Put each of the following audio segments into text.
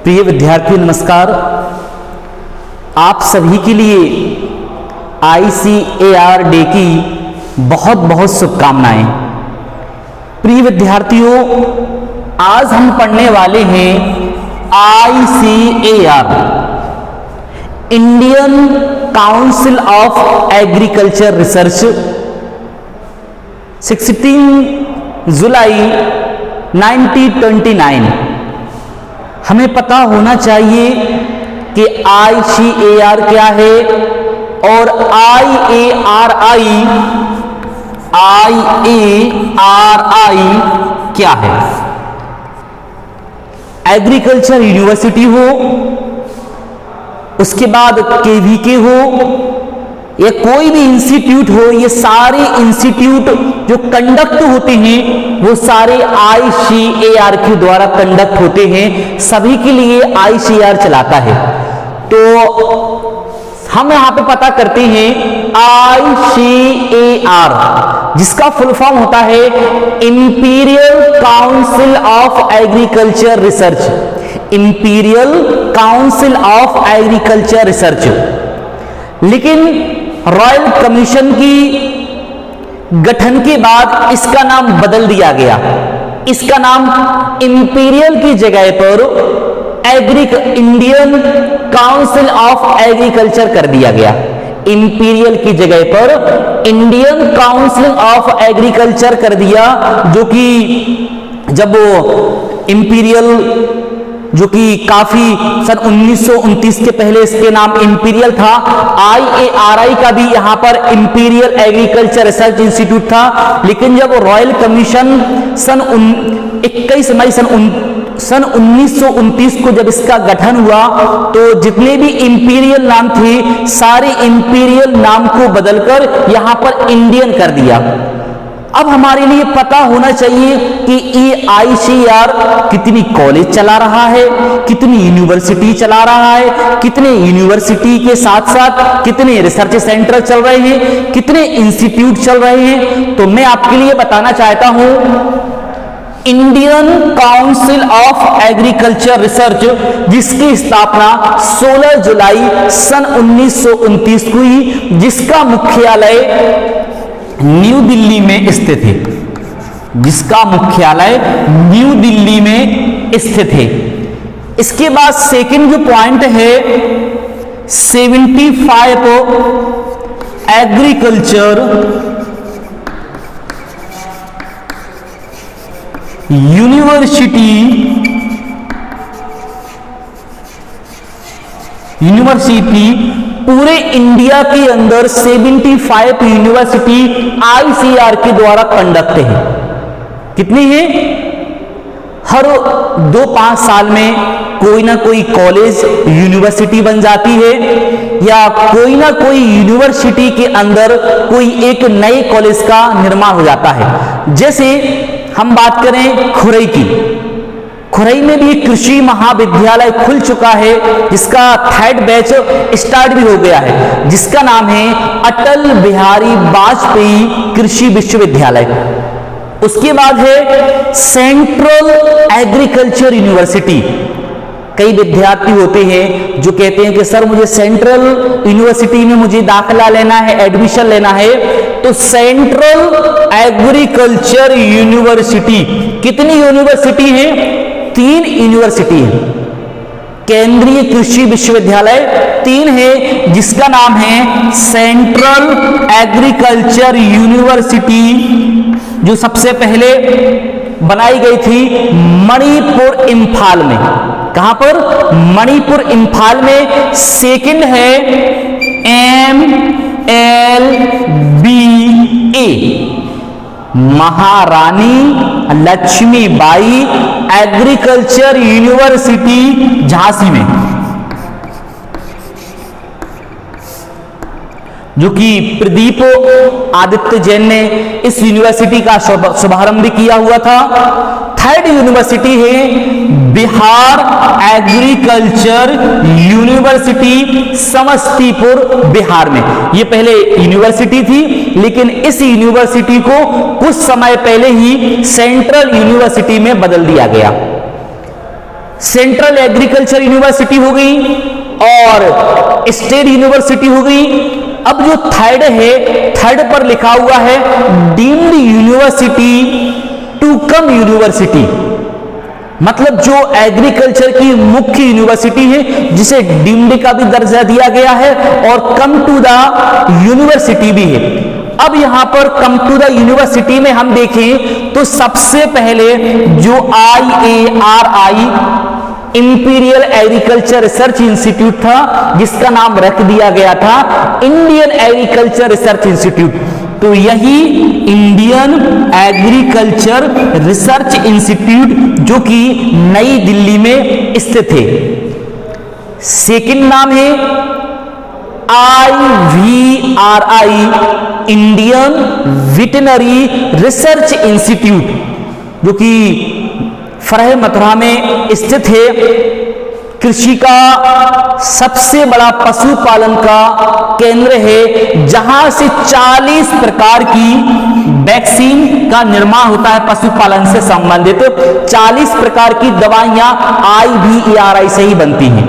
प्रिय विद्यार्थियों नमस्कार। आप सभी के लिए ICAR डे की बहुत बहुत शुभकामनाएं। प्रिय विद्यार्थियों, आज हम पढ़ने वाले हैं ICAR Indian council of agriculture research 16 जुलाई 1929। हमें पता होना चाहिए कि ICAR क्या है और IARI क्या है। एग्रीकल्चर यूनिवर्सिटी हो, उसके बाद KVK हो या कोई भी इंस्टीट्यूट हो, ये सारे इंस्टीट्यूट जो कंडक्ट होते हैं वो सारे ICAR के द्वारा कंडक्ट होते हैं। सभी के लिए ICAR चलाता है। तो हम यहां पे पता करते हैं ICAR, जिसका फुल फॉर्म होता है imperial council of agriculture research. Imperial council of agriculture research. लेकिन रॉयल कमीशन की गठन के बाद इसका नाम बदल दिया गया। इसका नाम इंपीरियल की जगह पर इंडियन काउंसिल ऑफ एग्रीकल्चर कर दिया गया। इंपीरियल की जगह पर इंडियन काउंसिल ऑफ एग्रीकल्चर कर दिया, जो कि जब वो इंपीरियल जो कि काफी सन 1929 के पहले इसके नाम इंपीरियल था। IARI का भी यहां पर इंपीरियल एग्रीकल्चर रिसर्च इंस्टीट्यूट था। लेकिन जब रॉयल कमीशन सन 21 मई सन 1929 को जब इसका गठन हुआ, तो जितने भी इंपीरियल नाम थे सारे इंपीरियल नाम को बदलकर यहां पर इंडियन कर दिया। अब हमारे लिए पता होना चाहिए कि ये ICAR कितनी कॉलेज चला रहा है, कितनी यूनिवर्सिटी चला रहा है, कितने यूनिवर्सिटी के साथ साथ कितने रिसर्च सेंटर चल रहे हैं, कितने इंस्टीट्यूट चल रहे हैं। तो मैं आपके लिए बताना चाहता हूं, Indian council of agriculture research, जिसकी स्थापना 16 जुलाई सन 1929 को हुई, जिसका मुख्यालय न्यू दिल्ली में स्थित है। जिसका मुख्यालय न्यू दिल्ली में स्थित है। इसके बाद सेकंड जो पॉइंट है 75 एग्रीकल्चर यूनिवर्सिटी पूरे इंडिया के अंदर 75 यूनिवर्सिटी ICAR के द्वारा कंडक्ट है। कितनी है? हर 2-5 साल में कोई ना कोई कॉलेज यूनिवर्सिटी बन जाती है, या कोई ना कोई यूनिवर्सिटी के अंदर कोई एक नए कॉलेज का निर्माण हो जाता है। जैसे हम बात करें खुरई की, खुरई में भी कृषि महाविद्यालय खुल चुका है, जिसका 3rd बैच स्टार्ट भी हो गया है, जिसका नाम है अटल बिहारी वाजपेयी कृषि विश्वविद्यालय। उसके बाद है सेंट्रल एग्रीकल्चर यूनिवर्सिटी। कई विद्यार्थी होते हैं जो कहते हैं कि सर मुझे सेंट्रल यूनिवर्सिटी में मुझे दाखिला लेना है, एडमिशन लेना है। तो सेंट्रल एग्रीकल्चर यूनिवर्सिटी, कितनी यूनिवर्सिटी है? 3 यूनिवर्सिटी है। केंद्रीय कृषि विश्वविद्यालय 3 है, जिसका नाम है सेंट्रल एग्रीकल्चर यूनिवर्सिटी, जो सबसे पहले बनाई गई थी मणिपुर इंफाल में। कहां पर? मणिपुर इंफाल में। सेकंड है MLBA, महारानी लक्ष्मीबाई एग्रीकल्चर यूनिवर्सिटी झांसी में, जो कि प्रदीप आदित्य जैन ने इस यूनिवर्सिटी का शुभारंभ किया हुआ था। 3rd यूनिवर्सिटी है बिहार एग्रीकल्चर यूनिवर्सिटी, समस्तीपुर बिहार में। ये पहले यूनिवर्सिटी थी, लेकिन इस यूनिवर्सिटी को कुछ समय पहले ही सेंट्रल यूनिवर्सिटी में बदल दिया गया। सेंट्रल एग्रीकल्चर यूनिवर्सिटी हो गई और स्टेट यूनिवर्सिटी हो गई। अब जो थर्ड है, थर्ड पर लिखा हुआ है deemed university to come university, मतलब जो एग्रीकल्चर की मुख्य यूनिवर्सिटी है जिसे डीम्ड का भी दर्जा दिया गया है और कम टू द यूनिवर्सिटी भी है। अब यहां पर कम टू द यूनिवर्सिटी में हम देखें तो सबसे पहले जो IARI imperial agriculture research institute था, जिसका नाम रख दिया गया था इंडियन एग्रीकल्चर रिसर्च इंस्टीट्यूट, तो यही इंडियन एग्रीकल्चर रिसर्च इंस्टीट्यूट जो कि नई दिल्ली में स्थित है। सेकंड नाम है IVRI Indian veterinary research institute जो कि फरह मथुरा में स्थित है। कृषि का सबसे बड़ा पशुपालन का केंद्र है जहां से 40 प्रकार की वैक्सीन का निर्माण होता है। पशुपालन से संबंधित 40 प्रकार की दवाइयां IVRI से ही बनती हैं।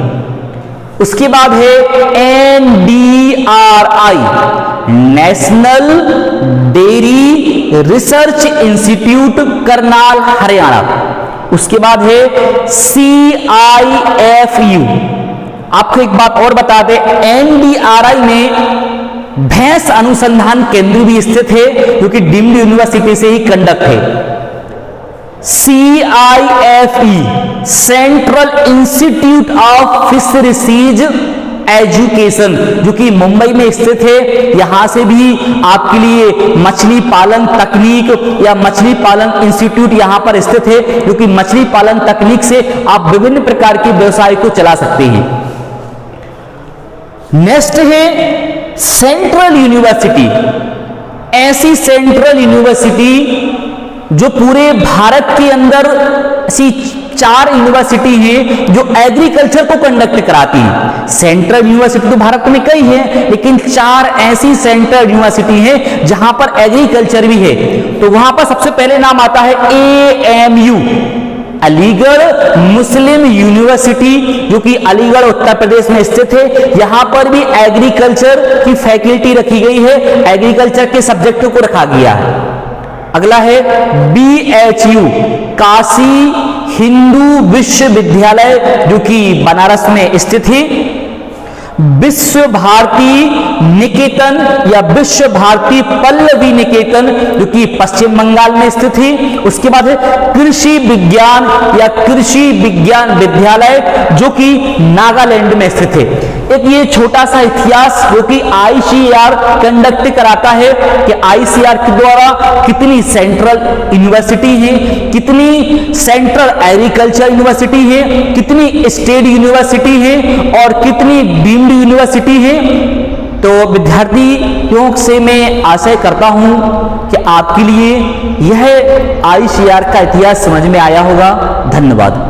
उसके बाद है NDRI national dairy research institute Karnal Haryana. उसके बाद है CIFU। आपको एक बात और बता दें, NDRI में भैंस अनुसंधान केंद्र भी स्थित है जो कि डीम्ड यूनिवर्सिटी से ही कंडक्ट है। CIFE central institute of fisheries education जो कि मुंबई में स्थित है। यहां से भी आपके लिए मछली पालन तकनीक या मछली पालन इंस्टीट्यूट यहां पर स्थित है जो कि मछली पालन तकनीक से आप विभिन्न प्रकार के व्यवसाय को चला सकते हैं। नेक्स्ट है सेंट्रल यूनिवर्सिटी। ऐसी सेंट्रल यूनिवर्सिटी जो पूरे भारत के अंदर ऐसी 4 यूनिवर्सिटी हैं जो एग्रीकल्चर को कंडक्ट कराती हैं। सेंट्रल यूनिवर्सिटी तो भारत में कई है, लेकिन 4 ऐसी सेंट्रल यूनिवर्सिटी हैं जहां पर एग्रीकल्चर भी है। तो वहां पर सबसे पहले नाम आता है AMU अलीगढ़ मुस्लिम यूनिवर्सिटी जो कि अलीगढ़ उत्तर प्रदेश में स्थित है। यहां पर भी एग्रीकल्चर की फैकल्टी रखी गई है, एग्रीकल्चर के सब्जेक्टों को रखा गया है। अगला है BHU काशी हिंदू विश्वविद्यालय जो कि बनारस में स्थित है। विश्व भारती निकेतन या विश्व भारती पल्लवी निकेतन जो कि पश्चिम बंगाल में स्थित है। उसके बाद है कृषि विज्ञान या कृषि विज्ञान विद्यालय जो कि नागालैंड में स्थित है। एक ये छोटा सा इतिहास जो कि ICAR कंडक्ट कराता है कि ICAR के द्वारा कितनी सेंट्रल यूनिवर्सिटी है, कितनी सेंट्रल एग्रीकल्चर यूनिवर्सिटी है, कितनी स्टेट यूनिवर्सिटी है और कितनी डीम्ड यूनिवर्सिटी है। तो विद्यार्थियों से मैं आशा करता हूं कि आपके लिए यह ICAR का इतिहास समझ में आया होगा। धन्यवाद।